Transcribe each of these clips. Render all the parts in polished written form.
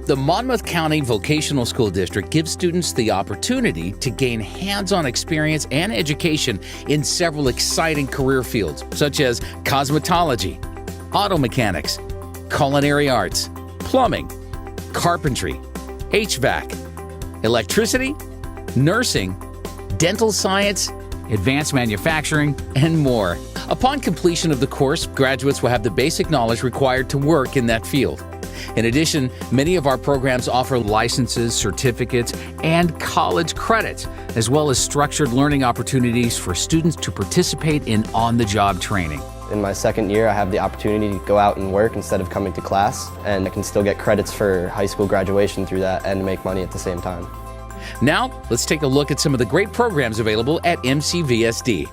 The Monmouth County Vocational School District gives students the opportunity to gain hands-on experience and education in several exciting career fields, such as cosmetology, auto mechanics, culinary arts, plumbing, carpentry, HVAC, electricity, nursing, dental science, advanced manufacturing, and more. Upon completion of the course, graduates will have the basic knowledge required to work in that field. In addition, many of our programs offer licenses, certificates, and college credits, as well as structured learning opportunities for students to participate in on-the-job training. In my second year, I have the opportunity to go out and work instead of coming to class, and I can still get credits for high school graduation through that and make money at the same time. Now, let's take a look at some of the great programs available at MCVSD.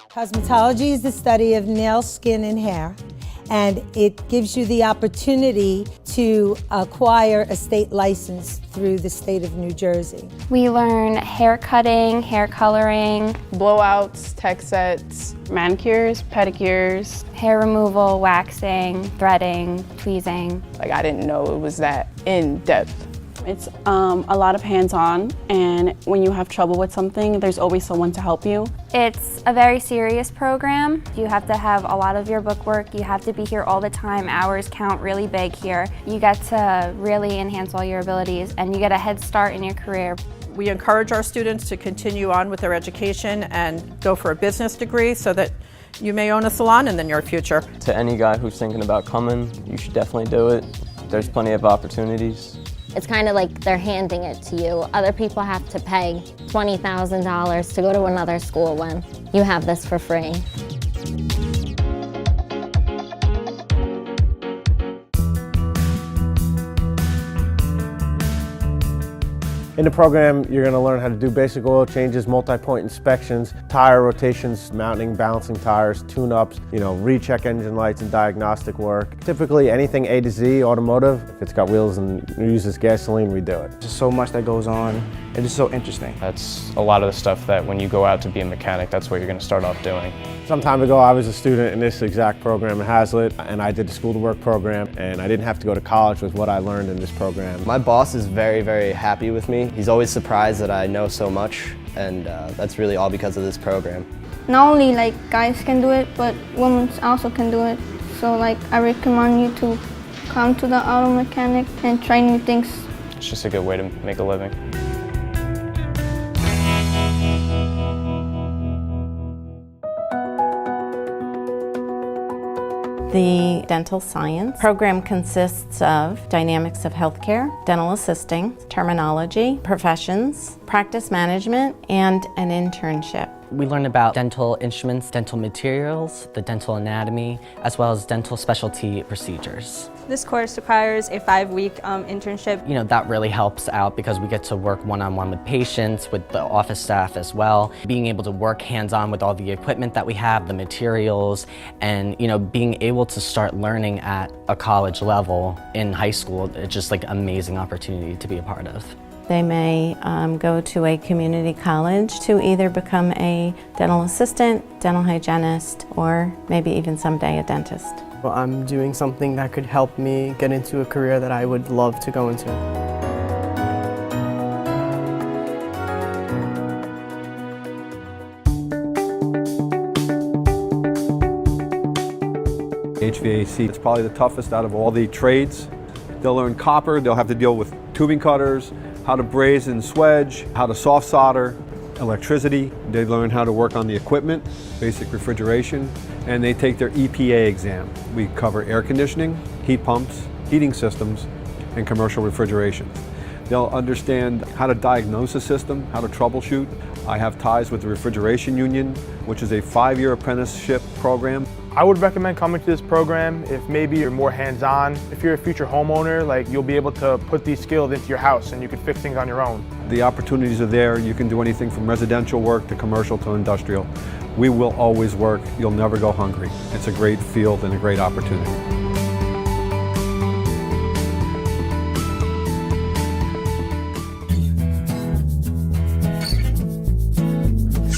Cosmetology is the study of nails, skin, and hair, and it gives you the opportunity to acquire a state license through the state of New Jersey. We learn hair cutting, hair coloring, blowouts, tech sets, manicures, pedicures, hair removal, waxing, threading, tweezing. Like, I didn't know it was that in depth. It's a lot of hands-on, and when you have trouble with something, there's always someone to help you. It's a very serious program. You have to have a lot of your bookwork. You have to be here all the time. Hours count really big here. You get to really enhance all your abilities, and you get a head start in your career. We encourage our students to continue on with their education and go for a business degree so that you may own a salon in the near future. To any guy who's thinking about coming, you should definitely do it. There's plenty of opportunities. It's kind of like they're handing it to you. Other people have to pay $20,000 to go to another school when you have this for free. In the program, you're going to learn how to do basic oil changes, multi-point inspections, tire rotations, mounting, balancing tires, tune-ups, recheck engine lights and diagnostic work. Typically anything A to Z automotive. If it's got wheels and uses gasoline, we do it. There's so much that goes on. It's just so interesting. That's a lot of the stuff that when you go out to be a mechanic, that's what you're going to start off doing. Some time ago, I was a student in this exact program in Hazlitt, and I did the school to work program, and I didn't have to go to college with what I learned in this program. My boss is very, very happy with me. He's always surprised that I know so much, and that's really all because of this program. Not only guys can do it, but women also can do it. So I recommend you to come to the auto mechanic and try new things. It's just a good way to make a living. The dental science program consists of dynamics of healthcare, dental assisting, terminology, professions, practice management, and an internship. We learn about dental instruments, dental materials, the dental anatomy, as well as dental specialty procedures. This course requires a 5-week internship. That really helps out because we get to work one-on-one with patients, with the office staff as well. Being able to work hands-on with all the equipment that we have, the materials, and being able to start learning at a college level in high school, it's just an amazing opportunity to be a part of. They may go to a community college to either become a dental assistant, dental hygienist, or maybe even someday a dentist. Well, I'm doing something that could help me get into a career that I would love to go into. HVAC is probably the toughest out of all the trades. They'll learn copper, they'll have to deal with tubing cutters, how to braze and swedge, how to soft solder, electricity. They learn how to work on the equipment, basic refrigeration, and they take their EPA exam. We cover air conditioning, heat pumps, heating systems, and commercial refrigeration. They'll understand how to diagnose a system, how to troubleshoot. I have ties with the Refrigeration Union, which is a 5-year apprenticeship program. I would recommend coming to this program if maybe you're more hands-on. If you're a future homeowner, you'll be able to put these skills into your house and you can fix things on your own. The opportunities are there. You can do anything from residential work to commercial to industrial. We will always work. You'll never go hungry. It's a great field and a great opportunity.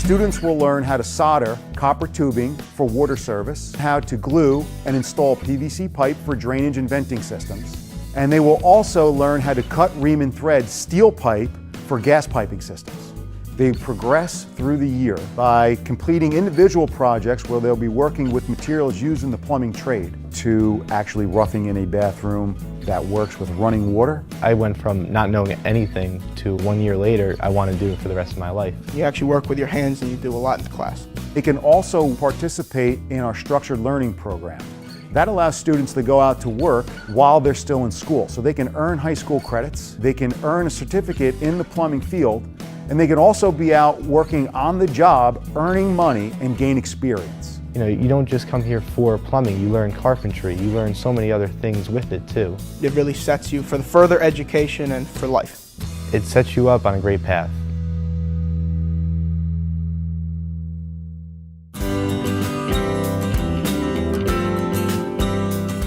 Students will learn how to solder copper tubing for water service, how to glue and install PVC pipe for drainage and venting systems, and they will also learn how to cut, ream, and thread steel pipe for gas piping systems. They progress through the year by completing individual projects where they'll be working with materials used in the plumbing trade to actually roughing in a bathroom that works with running water. I went from not knowing anything to 1 year later, I want to do it for the rest of my life. You actually work with your hands and you do a lot in the class. They can also participate in our structured learning program. That allows students to go out to work while they're still in school. So they can earn high school credits, they can earn a certificate in the plumbing field, and they can also be out working on the job, earning money, and gain experience. You know, you don't just come here for plumbing, you learn carpentry, you learn so many other things with it too. It really sets you for the further education and for life. It sets you up on a great path.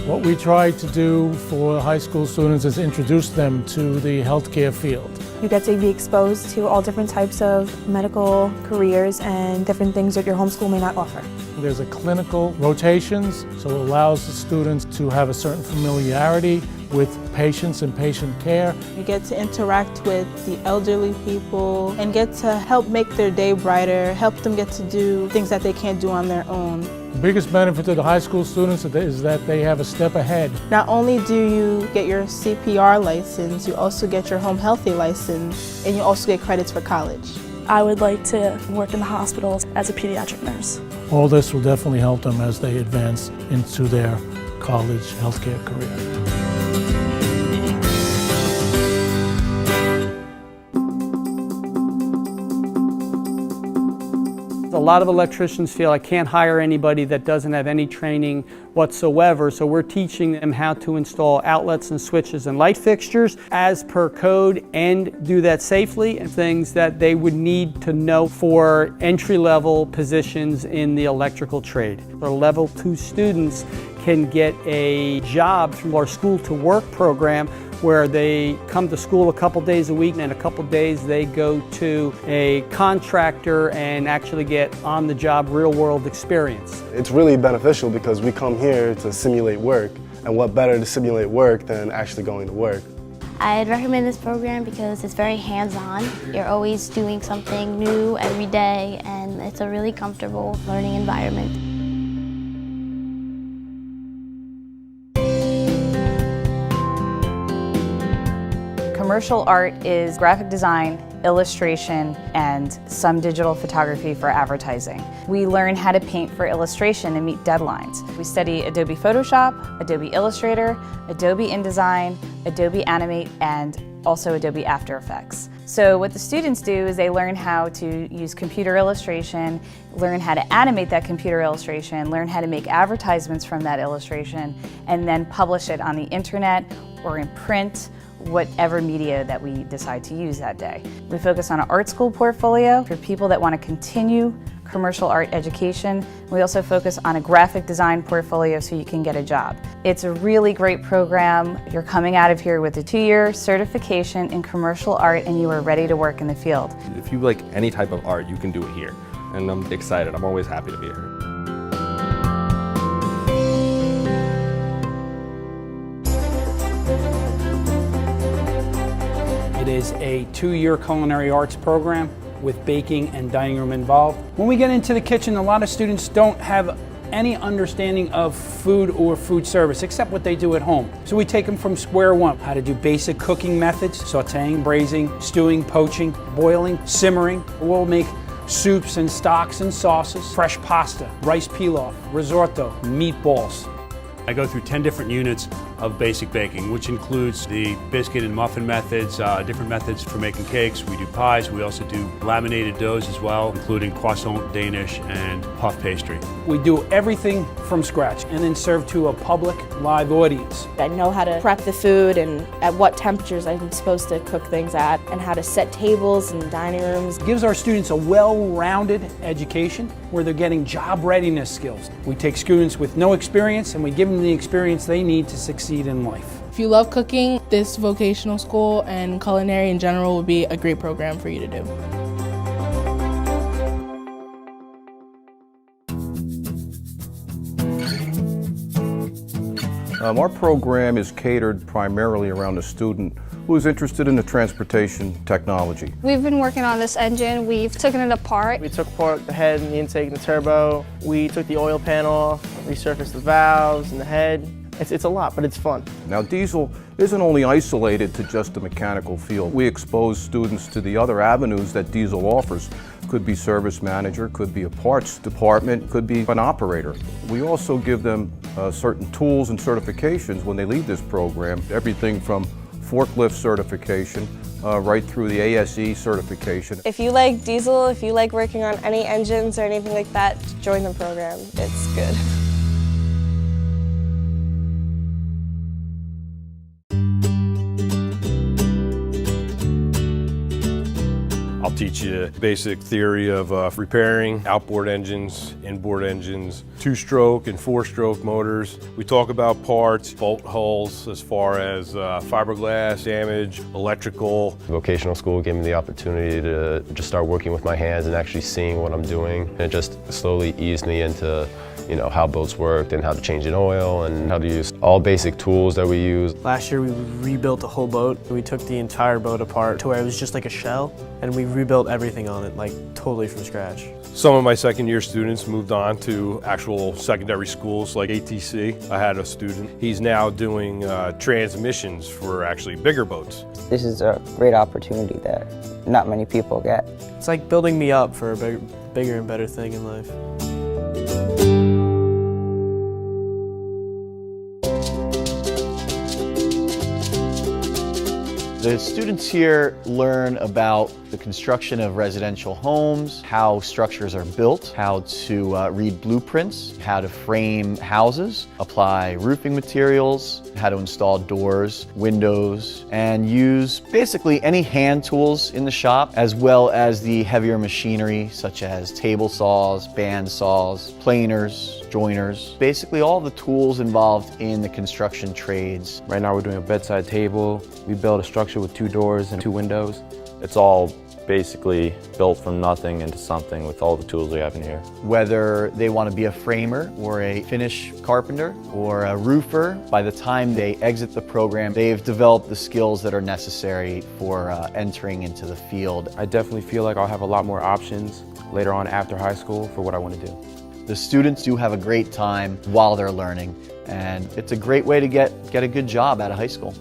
What we try to do for high school students is introduce them to the healthcare field. You get to be exposed to all different types of medical careers and different things that your home school may not offer. There's a clinical rotations, so it allows the students to have a certain familiarity with patients and patient care. You get to interact with the elderly people and get to help make their day brighter, help them get to do things that they can't do on their own. The biggest benefit to the high school students is that they have a step ahead. Not only do you get your CPR license, you also get your home healthy license, and you also get credits for college. I would like to work in the hospital as a pediatric nurse. All this will definitely help them as they advance into their college healthcare career. A lot of electricians feel I can't hire anybody that doesn't have any training whatsoever, so we're teaching them how to install outlets and switches and light fixtures as per code and do that safely, and things that they would need to know for entry-level positions in the electrical trade. Our level 2 students can get a job through our school to work program where they come to school a couple days a week and a couple days they go to a contractor and actually get on-the-job real-world experience. It's really beneficial because we come here to simulate work, and what better to simulate work than actually going to work. I'd recommend this program because it's very hands-on. You're always doing something new every day, and it's a really comfortable learning environment. Commercial art is graphic design, illustration, and some digital photography for advertising. We learn how to paint for illustration and meet deadlines. We study Adobe Photoshop, Adobe Illustrator, Adobe InDesign, Adobe Animate, and also Adobe After Effects. So what the students do is they learn how to use computer illustration, learn how to animate that computer illustration, learn how to make advertisements from that illustration, and then publish it on the internet or in print, whatever media that we decide to use that day. We focus on an art school portfolio for people that want to continue commercial art education. We also focus on a graphic design portfolio so you can get a job. It's a really great program. You're coming out of here with a 2-year certification in commercial art and you are ready to work in the field. If you like any type of art, you can do it here. And I'm excited. I'm always happy to be here. It is a 2-year culinary arts program with baking and dining room involved. When we get into the kitchen, a lot of students don't have any understanding of food or food service except what they do at home. So we take them from square one, how to do basic cooking methods, sauteing, braising, stewing, poaching, boiling, simmering. We'll make soups and stocks and sauces, fresh pasta, rice pilaf, risotto, meatballs. I go through 10 different units of basic baking, which includes the biscuit and muffin methods, different methods for making cakes. We do pies. We also do laminated doughs as well, including croissant, Danish, and puff pastry. We do everything from scratch and then serve to a public live audience. I know how to prep the food and at what temperatures I'm supposed to cook things at and how to set tables and dining rooms. It gives our students a well-rounded education where they're getting job readiness skills. We take students with no experience and we give them the experience they need to succeed in life. If you love cooking, this vocational school and culinary in general would be a great program for you to do. Our program is catered primarily around the student who is interested in the transportation technology. We've been working on this engine. We've taken it apart. We took apart the head and the intake and the turbo. We took the oil pan off, resurfaced the valves and the head. It's a lot, but it's fun. Now, diesel isn't only isolated to just the mechanical field. We expose students to the other avenues that diesel offers. Could be service manager, could be a parts department, could be an operator. We also give them certain tools and certifications when they leave this program. Everything from forklift certification right through the ASE certification. If you like diesel, if you like working on any engines or anything like that, join the program. It's good. I'll teach you basic theory of repairing outboard engines, inboard engines, two-stroke and four-stroke motors. We talk about parts, bolt hulls as far as fiberglass damage, electrical. Vocational school gave me the opportunity to just start working with my hands and actually seeing what I'm doing. And it just slowly eased me into how boats worked and how to change an oil and how to use all basic tools that we use. Last year we rebuilt the whole boat. We took the entire boat apart to where it was just like a shell, and we rebuilt everything on it, like totally from scratch. Some of my second-year students moved on to actual secondary schools like ATC. I had a student, he's now doing transmissions for actually bigger boats. This is a great opportunity that not many people get. It's like building me up for a bigger and better thing in life. The students here learn about the construction of residential homes, how structures are built, how to read blueprints, how to frame houses, apply roofing materials, how to install doors, windows, and use basically any hand tools in the shop, as well as the heavier machinery such as table saws, band saws, planers, joiners, basically all the tools involved in the construction trades. Right now we're doing a bedside table. We built a structure with 2 doors and 2 windows. It's all basically built from nothing into something with all the tools we have in here. Whether they want to be a framer or a finish carpenter or a roofer, by the time they exit the program, they've developed the skills that are necessary for entering into the field. I definitely feel like I'll have a lot more options later on after high school for what I want to do. The students do have a great time while they're learning, and it's a great way to get a good job out of high school.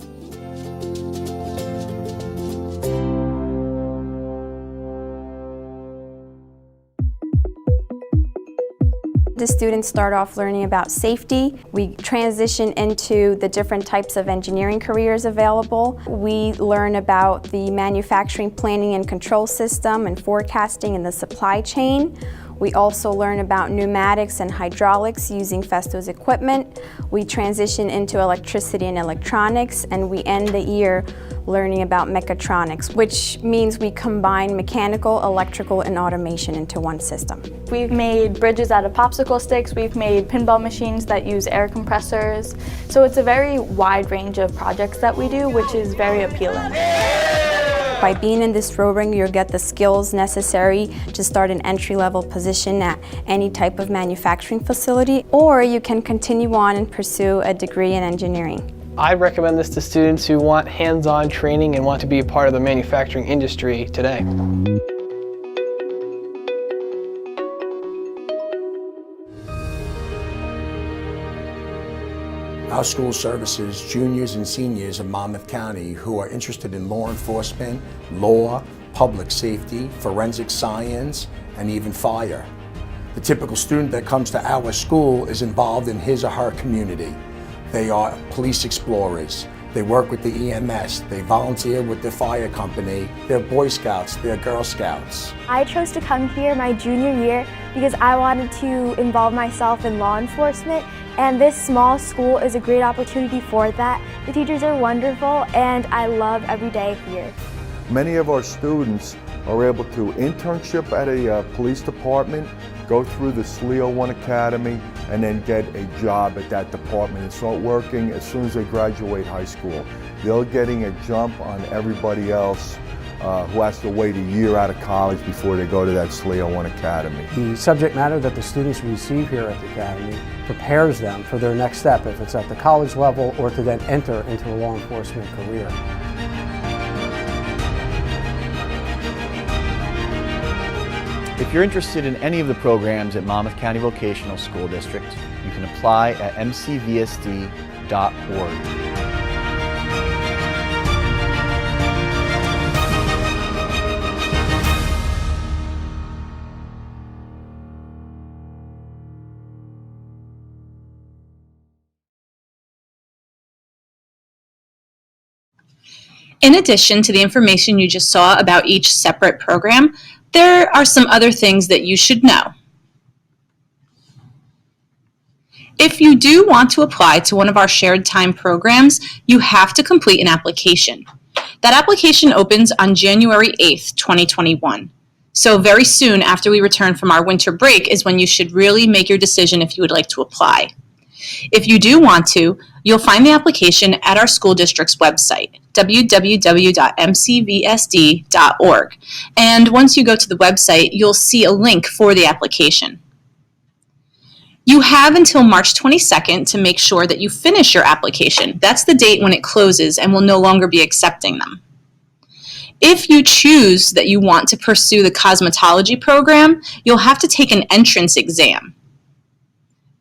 The students start off learning about safety. We transition into the different types of engineering careers available. We learn about the manufacturing planning and control system and forecasting in the supply chain. We also learn about pneumatics and hydraulics using Festo's equipment. We transition into electricity and electronics, and we end the year learning about mechatronics, which means we combine mechanical, electrical, and automation into one system. We've made bridges out of popsicle sticks. We've made pinball machines that use air compressors. So it's a very wide range of projects that we do, which is very appealing. By being in this program, you'll get the skills necessary to start an entry-level position at any type of manufacturing facility, or you can continue on and pursue a degree in engineering. I recommend this to students who want hands-on training and want to be a part of the manufacturing industry today. Our school services juniors and seniors in Monmouth County who are interested in law enforcement, law, public safety, forensic science, and even fire. The typical student that comes to our school is involved in his or her community. They are police explorers. They work with the EMS. They volunteer with the fire company. They're Boy Scouts. They're Girl Scouts. I chose to come here my junior year because I wanted to involve myself in law enforcement, and this small school is a great opportunity for that. The teachers are wonderful, and I love every day here. Many of our students are able to internship at a police department, go through the SLEO 1 Academy, and then get a job at that department and start working as soon as they graduate high school. They're getting a jump on everybody else who has to wait a year out of college before they go to that SLEO 1 Academy. The subject matter that the students receive here at the Academy prepares them for their next step, if it's at the college level or to then enter into a law enforcement career. If you're interested in any of the programs at Monmouth County Vocational School District, you can apply at MCVSD.org. In addition to the information you just saw about each separate program, there are some other things that you should know. If you do want to apply to one of our shared time programs, you have to complete an application. That application opens on January 8th, 2021. So very soon after we return from our winter break is when you should really make your decision if you would like to apply. If you do want to, you'll find the application at our school district's website, www.mcvsd.org. And once you go to the website, you'll see a link for the application. You have until March 22nd to make sure that you finish your application. That's the date when it closes and will no longer be accepting them. If you choose that you want to pursue the cosmetology program, you'll have to take an entrance exam.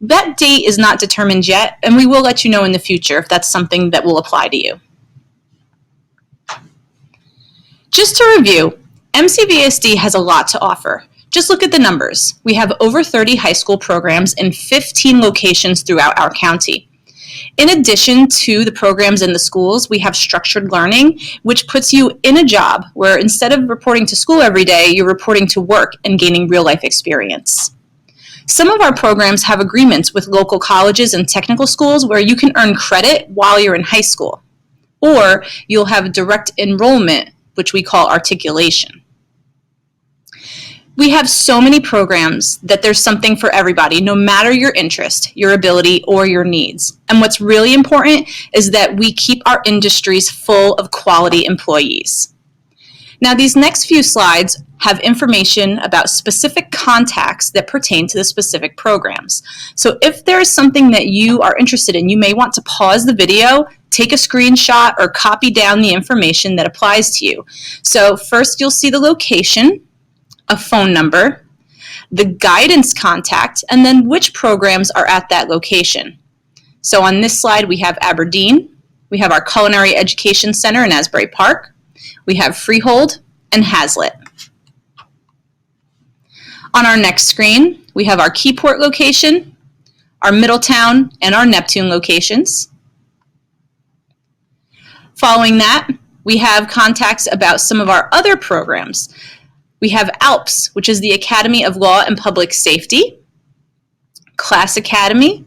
That date is not determined yet, and we will let you know in the future if that's something that will apply to you. Just to review, MCVSD has a lot to offer. Just look at the numbers. We have over 30 high school programs in 15 locations throughout our county. In addition to the programs in the schools, we have structured learning, which puts you in a job where instead of reporting to school every day, you're reporting to work and gaining real-life experience. Some of our programs have agreements with local colleges and technical schools where you can earn credit while you're in high school. Or you'll have direct enrollment, which we call articulation. We have so many programs that there's something for everybody, no matter your interest, your ability, or your needs. And what's really important is that we keep our industries full of quality employees. Now, these next few slides have information about specific contacts that pertain to the specific programs. So if there is something that you are interested in, you may want to pause the video, take a screenshot, or copy down the information that applies to you. So first you'll see the location, a phone number, the guidance contact, and then which programs are at that location. So on this slide we have Aberdeen, we have our Culinary Education Center in Asbury Park, we have Freehold and Hazlitt. On our next screen, we have our Keyport location, our Middletown, and our Neptune locations. Following that, we have contacts about some of our other programs. We have ALPS, which is the Academy of Law and Public Safety, Class Academy,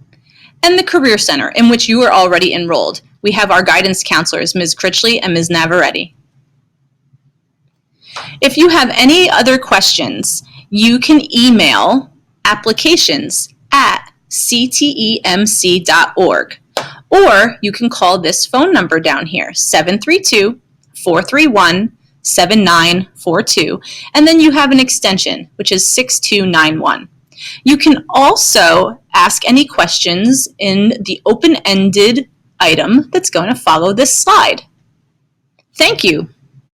and the Career Center, in which you are already enrolled. We have our guidance counselors, Ms. Critchley and Ms. Navaretti. If you have any other questions, you can email applications@ctemc.org, or you can call this phone number down here, 732-431-7942, and then you have an extension, which is 6291. You can also ask any questions in the open-ended item that's going to follow this slide. Thank you.